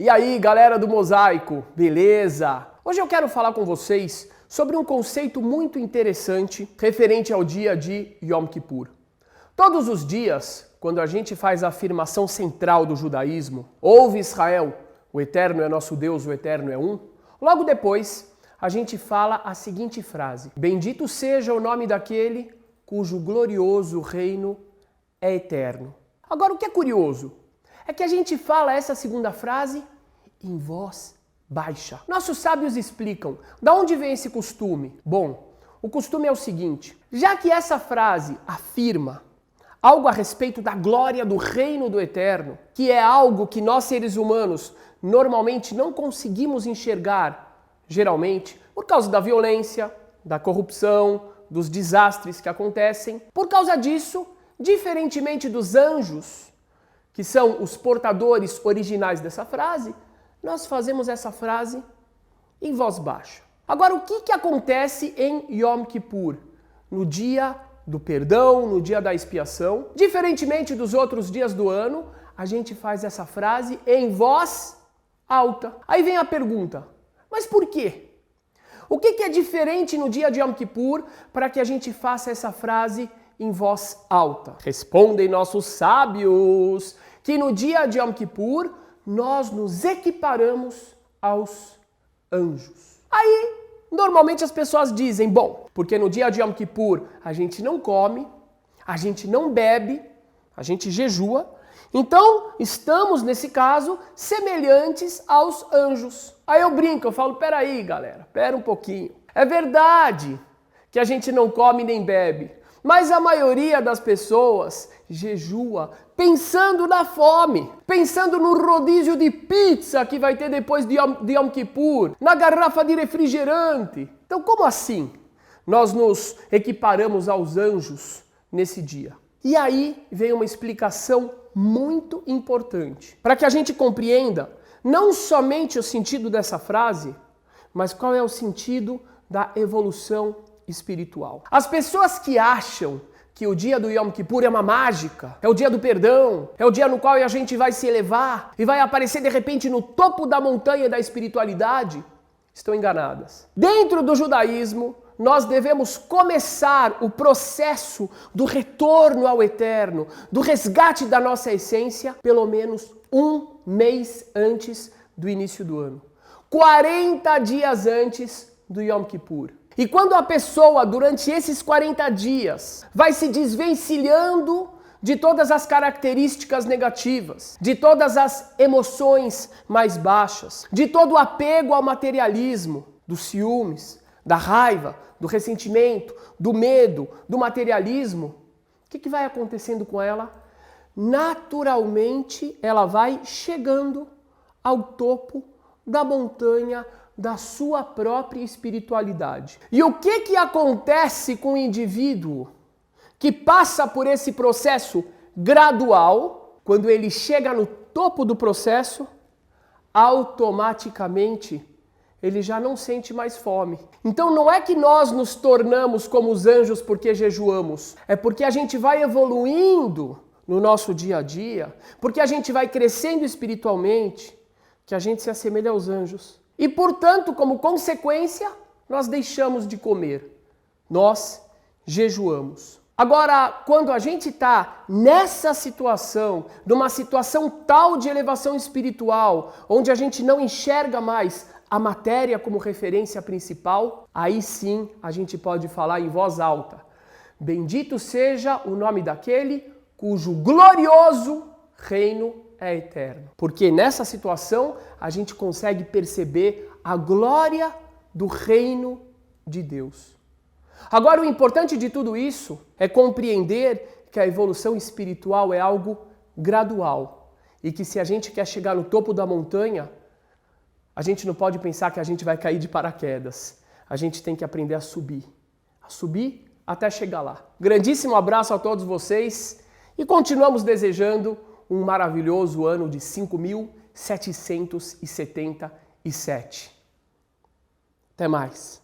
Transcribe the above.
E aí, galera do Mosaico, beleza? Hoje eu quero falar com vocês sobre um conceito muito interessante referente ao dia de Yom Kippur. Todos os dias, quando a gente faz a afirmação central do judaísmo, ouve Israel, o Eterno é nosso Deus, o Eterno é um, logo depois a gente fala a seguinte frase: bendito seja o nome daquele cujo glorioso reino é eterno. Agora, o que é curioso é que a gente fala essa segunda frase em voz baixa. Nossos sábios explicam de onde vem esse costume. Bom, o costume é o seguinte: já que essa frase afirma algo a respeito da glória do reino do eterno, que é algo que nós seres humanos normalmente não conseguimos enxergar, geralmente, por causa da violência, da corrupção, dos desastres que acontecem. Por causa disso, diferentemente dos anjos, que são os portadores originais dessa frase, nós fazemos essa frase em voz baixa. Agora, o que acontece em Yom Kippur? No dia do perdão, no dia da expiação, diferentemente dos outros dias do ano, a gente faz essa frase em voz alta. Aí vem a pergunta, mas por quê? O que é diferente no dia de Yom Kippur para que a gente faça essa frase em voz alta? Respondem nossos sábios que no dia de Yom Kippur nós nos equiparamos aos anjos. Aí, normalmente as pessoas dizem, bom, porque no dia de Yom Kippur a gente não come, a gente não bebe, a gente jejua, então estamos, nesse caso, semelhantes aos anjos. Aí eu brinco, eu falo, peraí, galera, pera um pouquinho. É verdade que a gente não come nem bebe, mas a maioria das pessoas jejua pensando na fome, pensando no rodízio de pizza que vai ter depois de Yom Kippur, na garrafa de refrigerante. Então, como assim nós nos equiparamos aos anjos nesse dia? E aí vem uma explicação muito importante, para que a gente compreenda não somente o sentido dessa frase, mas qual é o sentido da evolução espiritual. As pessoas que acham que o dia do Yom Kippur é uma mágica, é o dia do perdão, é o dia no qual a gente vai se elevar e vai aparecer de repente no topo da montanha da espiritualidade, estão enganadas. Dentro do judaísmo, nós devemos começar o processo do retorno ao eterno, do resgate da nossa essência, pelo menos um mês antes do início do ano. 40 dias antes do Yom Kippur. E quando a pessoa, durante esses 40 dias, vai se desvencilhando de todas as características negativas, de todas as emoções mais baixas, de todo o apego ao materialismo, dos ciúmes, da raiva, do ressentimento, do medo, do materialismo, o que vai acontecendo com ela? Naturalmente, ela vai chegando ao topo da montanha da sua própria espiritualidade. E o que acontece com o indivíduo que passa por esse processo gradual? Quando ele chega no topo do processo, automaticamente ele já não sente mais fome. Então não é que nós nos tornamos como os anjos porque jejuamos, é porque a gente vai evoluindo no nosso dia a dia, porque a gente vai crescendo espiritualmente, que a gente se assemelha aos anjos. E, portanto, como consequência, nós deixamos de comer. Nós jejuamos. Agora, quando a gente está nessa situação, numa situação tal de elevação espiritual, onde a gente não enxerga mais a matéria como referência principal, aí sim a gente pode falar em voz alta: bendito seja o nome daquele cujo glorioso reino é eterno. Porque nessa situação a gente consegue perceber a glória do reino de Deus. Agora, o importante de tudo isso é compreender que a evolução espiritual é algo gradual e que se a gente quer chegar no topo da montanha, a gente não pode pensar que a gente vai cair de paraquedas. A gente tem que aprender a subir até chegar lá. Grandíssimo abraço a todos vocês e continuamos desejando um maravilhoso ano de 5.777. Até mais.